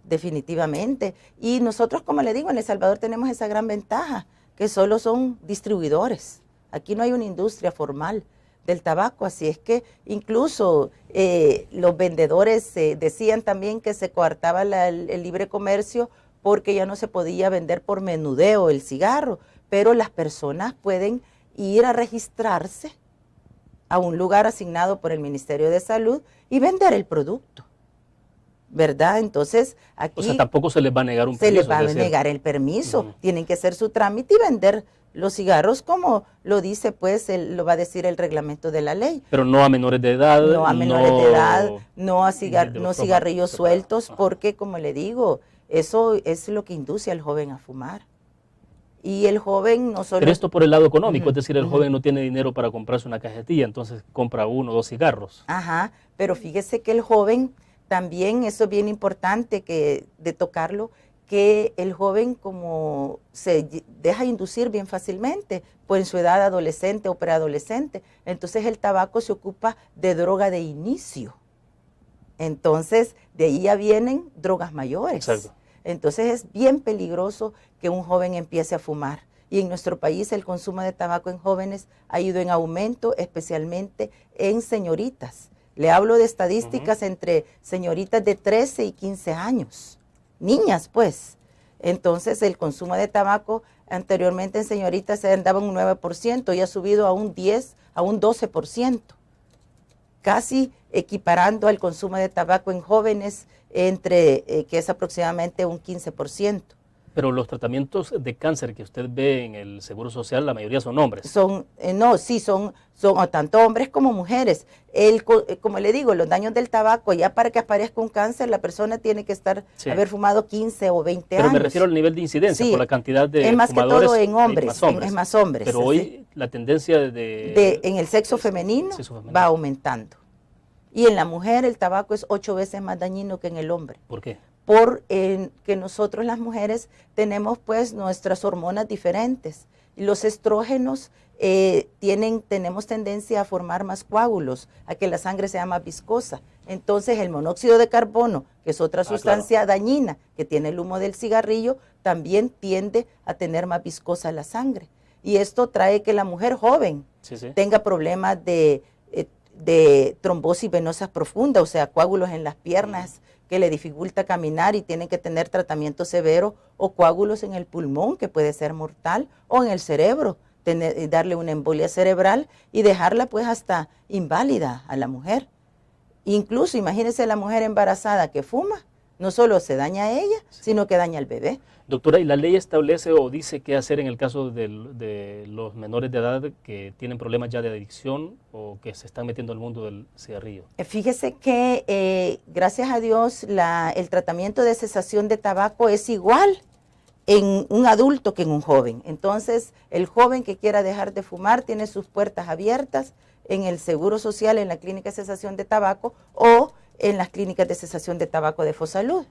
definitivamente. Y nosotros, como le digo, en El Salvador tenemos esa gran ventaja, que solo son distribuidores. Aquí no hay una industria formal del tabaco, así es que incluso los vendedores decían también que se coartaba el libre comercio porque ya no se podía vender por menudeo el cigarro, pero las personas pueden ir a registrarse a un lugar asignado por el Ministerio de Salud y vender el producto, ¿verdad? Entonces, aquí... O sea, tampoco se les va a negar un permiso. Se les va a negar el permiso, tienen que hacer su trámite y vender los cigarros como lo dice, pues, lo va a decir el reglamento de la ley. Pero no a menores de edad. No a menores de edad, no a cigarrillos sueltos, porque, como le digo, eso es lo que induce al joven a fumar. Y el joven no solo... Pero esto por el lado económico, es decir, el joven no tiene dinero para comprarse una cajetilla, entonces compra 1 o 2 cigarros. Ajá, pero fíjese que el joven también, eso es bien importante de tocarlo, que el joven como se deja inducir bien fácilmente, pues en su edad adolescente o preadolescente, entonces el tabaco se ocupa de droga de inicio. Entonces, de ahí ya vienen drogas mayores. Exacto. Entonces es bien peligroso que un joven empiece a fumar. Y en nuestro país el consumo de tabaco en jóvenes ha ido en aumento, especialmente en señoritas. Le hablo de estadísticas entre señoritas de 13 y 15 años. Niñas, pues. Entonces el consumo de tabaco anteriormente en señoritas se andaba un 9% y ha subido a un 10, a un 12%. Casi equiparando al consumo de tabaco en jóvenes que es aproximadamente un 15%. Pero los tratamientos de cáncer que usted ve en el Seguro Social, la mayoría son hombres. Son tanto hombres como mujeres. Como le digo, los daños del tabaco, ya para que aparezca un cáncer, la persona tiene que haber fumado 15 o 20 años. Pero me refiero al nivel de incidencia, por la cantidad de fumadores. Es más que todo en hombres, es más hombres. Pero hoy la tendencia en el sexo femenino va aumentando. Y en la mujer el tabaco es 8 veces más dañino que en el hombre. ¿Por qué? Que nosotros las mujeres tenemos pues nuestras hormonas diferentes. Los estrógenos tenemos tendencia a formar más coágulos, a que la sangre sea más viscosa. Entonces el monóxido de carbono, que es otra sustancia dañina que tiene el humo del cigarrillo, también tiende a tener más viscosa la sangre. Y esto trae que la mujer joven tenga problemas de trombosis venosas profunda, o sea, coágulos en las piernas que le dificulta caminar y tienen que tener tratamiento severo, o coágulos en el pulmón que puede ser mortal, o en el cerebro, darle una embolia cerebral y dejarla pues hasta inválida a la mujer. Incluso imagínese la mujer embarazada que fuma, No solo se daña a ella, sino que daña al bebé. Doctora, ¿y la ley establece o dice qué hacer en el caso de los menores de edad que tienen problemas ya de adicción o que se están metiendo al mundo del cigarrillo? Fíjese que gracias a Dios el tratamiento de cesación de tabaco es igual en un adulto que en un joven. Entonces, el joven que quiera dejar de fumar tiene sus puertas abiertas en el Seguro Social, en la clínica de cesación de tabaco o en las clínicas de cesación de tabaco de Fosalud.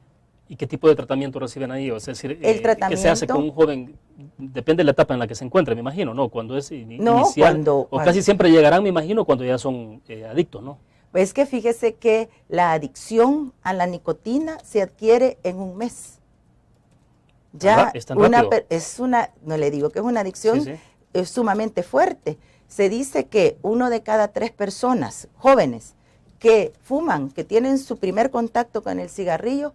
¿Y qué tipo de tratamiento reciben ahí? O sea, es decir, El tratamiento, ¿qué se hace con un joven? Depende de la etapa en la que se encuentre, me imagino, ¿no? Cuando es inicial, casi siempre llegarán, me imagino, cuando ya son adictos, ¿no? Pues que fíjese que la adicción a la nicotina se adquiere en un mes. Ya no le digo que es una adicción es sumamente fuerte. Se dice que 1 de cada 3 personas jóvenes que fuman, que tienen su primer contacto con el cigarrillo,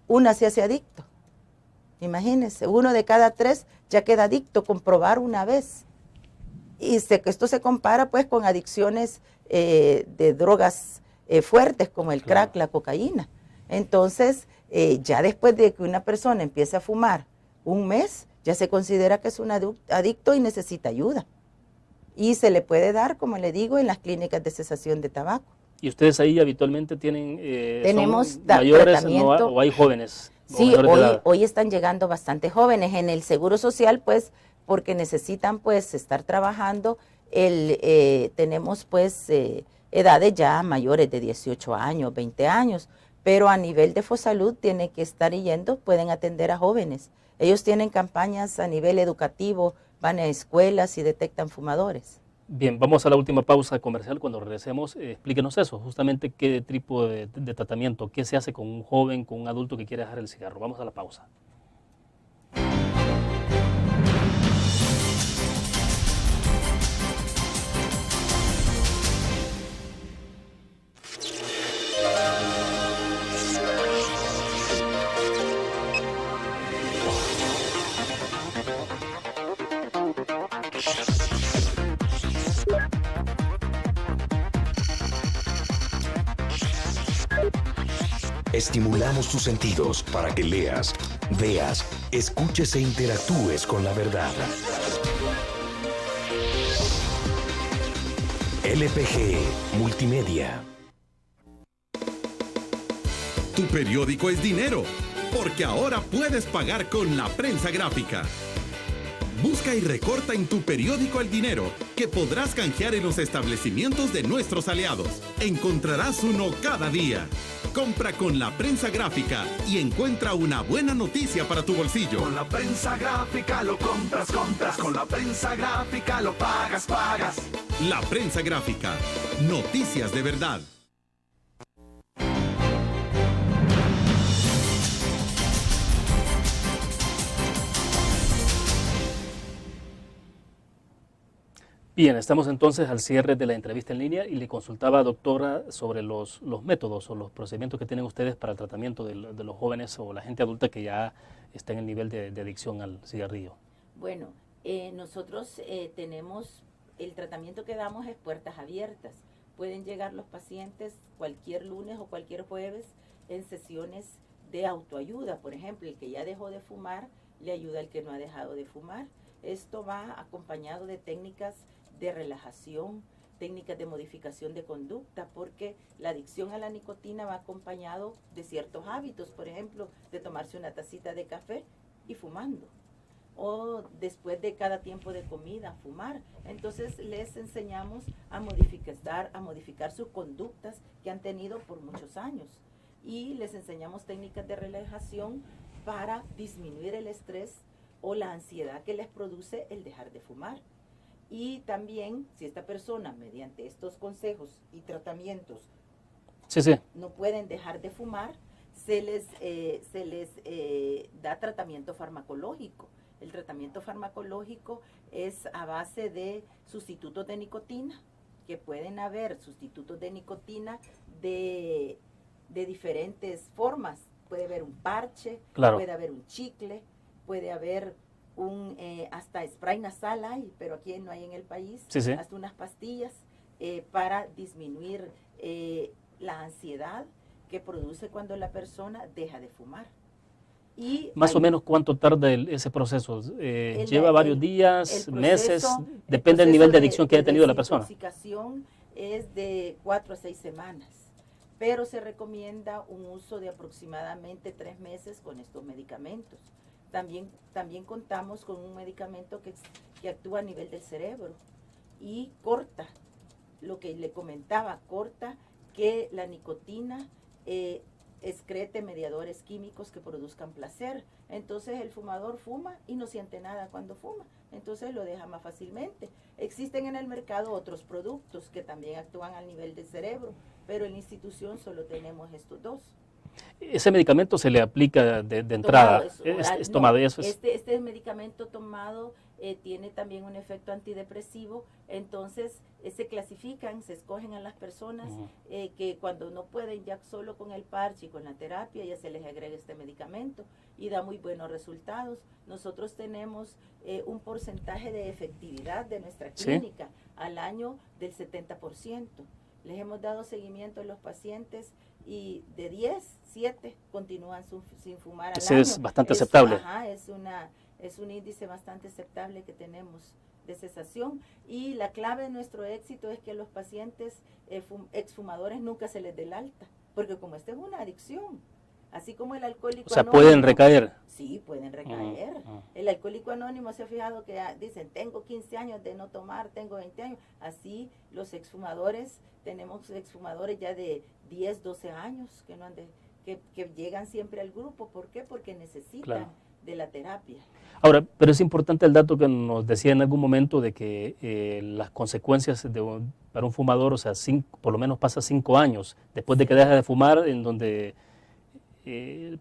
una se hace adicto. Imagínense, 1 de cada 3 ya queda adicto con probar una vez. Y esto se compara pues con adicciones de drogas fuertes como el crack, la cocaína. Entonces, ya después de que una persona empiece a fumar un mes, ya se considera que es un adicto y necesita ayuda. Y se le puede dar, como le digo, en las clínicas de cesación de tabaco. ¿Y ustedes ahí habitualmente tienen tenemos mayores o hay jóvenes? Sí, hoy están llegando bastante jóvenes en el Seguro Social, pues, porque necesitan, pues, estar trabajando. Tenemos, pues, edades ya mayores de 18 años, 20 años, pero a nivel de Fosalud tiene que estar yendo, pueden atender a jóvenes. Ellos tienen campañas a nivel educativo, van a escuelas y detectan fumadores. Bien, vamos a la última pausa comercial. Cuando regresemos, explíquenos eso, justamente qué tipo de tratamiento, qué se hace con un joven, con un adulto que quiere dejar el cigarro. Vamos a la pausa. Estimulamos tus sentidos para que leas, veas, escuches e interactúes con la verdad. LPG Multimedia. Tu periódico es dinero, porque ahora puedes pagar con la prensa gráfica. Busca y recorta en tu periódico el dinero, que podrás canjear en los establecimientos de nuestros aliados. Encontrarás uno cada día. Compra con la prensa gráfica y encuentra una buena noticia para tu bolsillo. Con la prensa gráfica lo compras. Con la prensa gráfica lo pagas. La prensa gráfica. Noticias de verdad. Bien, estamos entonces al cierre de la entrevista en línea y le consultaba, doctora, sobre los métodos o los procedimientos que tienen ustedes para el tratamiento de los jóvenes o la gente adulta que ya está en el nivel de adicción al cigarrillo. Bueno, nosotros tenemos, el tratamiento que damos es puertas abiertas. Pueden llegar los pacientes cualquier lunes o cualquier jueves en sesiones de autoayuda. Por ejemplo, el que ya dejó de fumar le ayuda al que no ha dejado de fumar. Esto va acompañado de técnicas de relajación, técnicas de modificación de conducta, porque la adicción a la nicotina va acompañado de ciertos hábitos, por ejemplo, de tomarse una tacita de café y fumando, o después de cada tiempo de comida, fumar. Entonces les enseñamos a modificar sus conductas que han tenido por muchos años, y les enseñamos técnicas de relajación para disminuir el estrés o la ansiedad que les produce el dejar de fumar. Y también, si esta persona, mediante estos consejos y tratamientos, no pueden dejar de fumar, se les da tratamiento farmacológico. El tratamiento farmacológico es a base de sustitutos de nicotina, que pueden haber sustitutos de nicotina de diferentes formas. Puede haber un parche, puede haber un chicle, puede haber hasta spray nasal hay, pero aquí no hay en el país, hasta unas pastillas para disminuir la ansiedad que produce cuando la persona deja de fumar. Y más o menos, ¿cuánto tarda ese proceso? ¿Lleva varios días, meses? Depende del nivel de adicción que haya tenido la persona. La desintoxicación es de 4 a 6 semanas, pero se recomienda un uso de aproximadamente 3 meses con estos medicamentos. También contamos con un medicamento que actúa a nivel del cerebro y corta, lo que le comentaba, corta que la nicotina excrete mediadores químicos que produzcan placer. Entonces el fumador fuma y no siente nada cuando fuma, entonces lo deja más fácilmente. Existen en el mercado otros productos que también actúan al nivel del cerebro, pero en la institución solo tenemos estos dos. Ese medicamento se le aplica de entrada, es tomado. Eso es. Este medicamento tomado tiene también un efecto antidepresivo, entonces se clasifican, se escogen a las personas que cuando no pueden ya solo con el parche y con la terapia ya se les agrega este medicamento y da muy buenos resultados. Nosotros tenemos un porcentaje de efectividad de nuestra clínica al año del 70%. Les hemos dado seguimiento a los pacientes y de 10, 7 continúan sin fumar al año. Es bastante aceptable. Es un índice bastante aceptable que tenemos de cesación, y la clave de nuestro éxito es que a los pacientes exfumadores nunca se les dé el alta, porque como esta es una adicción, así como el alcohólico anónimo. ¿Pueden recaer? Sí, pueden recaer. El alcohólico anónimo se ha fijado que dicen, tengo 15 años de no tomar, tengo 20 años. Así los exfumadores, tenemos exfumadores ya de 10, 12 años que no han que llegan siempre al grupo. ¿Por qué? Porque necesitan de la terapia. Ahora, pero es importante el dato que nos decía en algún momento de que las consecuencias para un fumador, o sea, por lo menos pasa 5 años después de que deja de fumar, en donde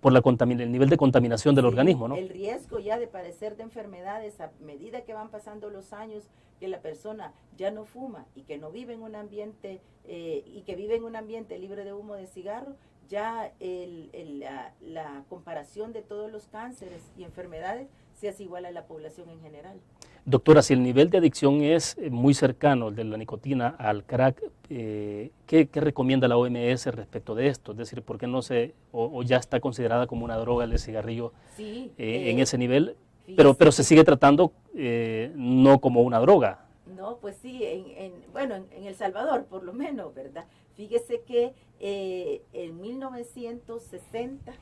por el nivel de contaminación del organismo, ¿no? El riesgo ya de padecer de enfermedades a medida que van pasando los años, que la persona ya no fuma y que no vive en un ambiente libre de humo de cigarro, ya la comparación de todos los cánceres y enfermedades se hace igual a la población en general. Doctora, si el nivel de adicción es muy cercano, el de la nicotina, al crack, ¿qué recomienda la OMS respecto de esto? Es decir, ¿por qué no o ya está considerada como una droga el cigarrillo en ese nivel? Pero se sigue tratando no como una droga. No, pues sí, en El Salvador por lo menos, ¿verdad? Fíjese que en 1960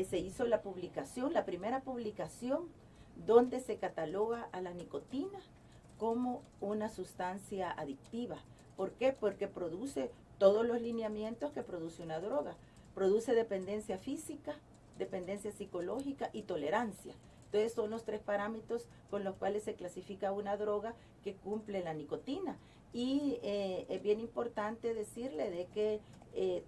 se hizo la primera publicación, donde se cataloga a la nicotina como una sustancia adictiva. ¿Por qué? Porque produce todos los lineamientos que produce una droga. Produce dependencia física, dependencia psicológica y tolerancia. Entonces son los 3 parámetros con los cuales se clasifica una droga que cumple la nicotina. Y es bien importante decirle de que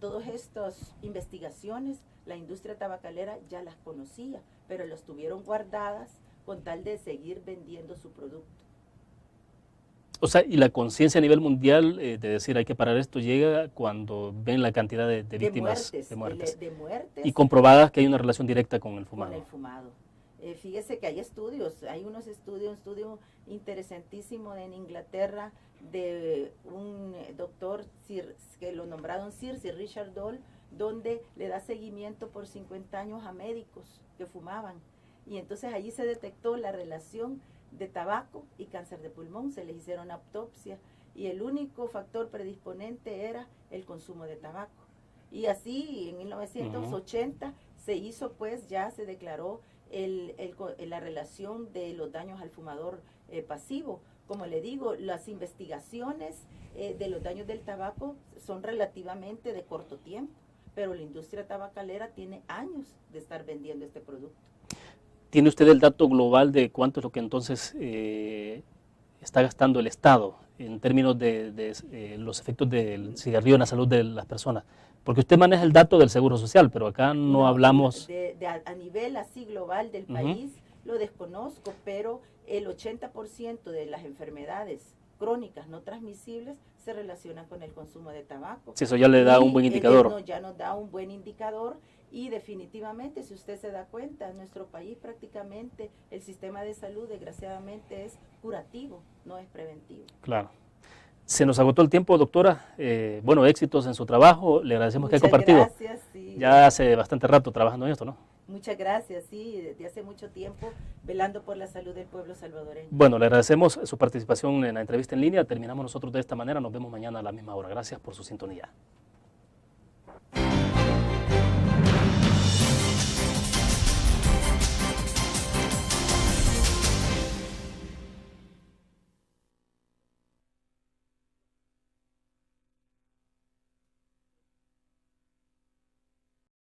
todas estas investigaciones, la industria tabacalera ya las conocía, pero las tuvieron guardadas con tal de seguir vendiendo su producto. O sea, y la conciencia a nivel mundial de decir hay que parar esto llega cuando ven la cantidad de víctimas de muertes. Y comprobadas que hay una relación directa con el fumado. Con el fumado. Fíjese que hay un estudio interesantísimo en Inglaterra de un doctor que lo nombraron Sir Richard Doll, donde le da seguimiento por 50 años a médicos que fumaban. Y entonces allí se detectó la relación de tabaco y cáncer de pulmón, se les hicieron autopsia y el único factor predisponente era el consumo de tabaco. Y así en 1980 se hizo, pues ya se declaró la relación de los daños al fumador pasivo. Como le digo, las investigaciones de los daños del tabaco son relativamente de corto tiempo, pero la industria tabacalera tiene años de estar vendiendo este producto. ¿Tiene usted el dato global de cuánto es lo que entonces está gastando el Estado en términos de los efectos del cigarrillo en la salud de las personas? Porque usted maneja el dato del Seguro Social, pero acá no hablamos... A nivel así global del país lo desconozco, pero el 80% de las enfermedades crónicas no transmisibles se relacionan con el consumo de tabaco. Sí, eso ya le da un buen indicador. Ya nos da un buen indicador. Y definitivamente, si usted se da cuenta, en nuestro país prácticamente el sistema de salud desgraciadamente es curativo, no es preventivo. Claro. Se nos agotó el tiempo, doctora. Bueno, éxitos en su trabajo. Le agradecemos que haya compartido. Gracias, sí. Ya hace bastante rato trabajando en esto, ¿no? Muchas gracias, sí, desde hace mucho tiempo velando por la salud del pueblo salvadoreño. Bueno, le agradecemos su participación en la entrevista en línea. Terminamos nosotros de esta manera. Nos vemos mañana a la misma hora. Gracias por su sintonía.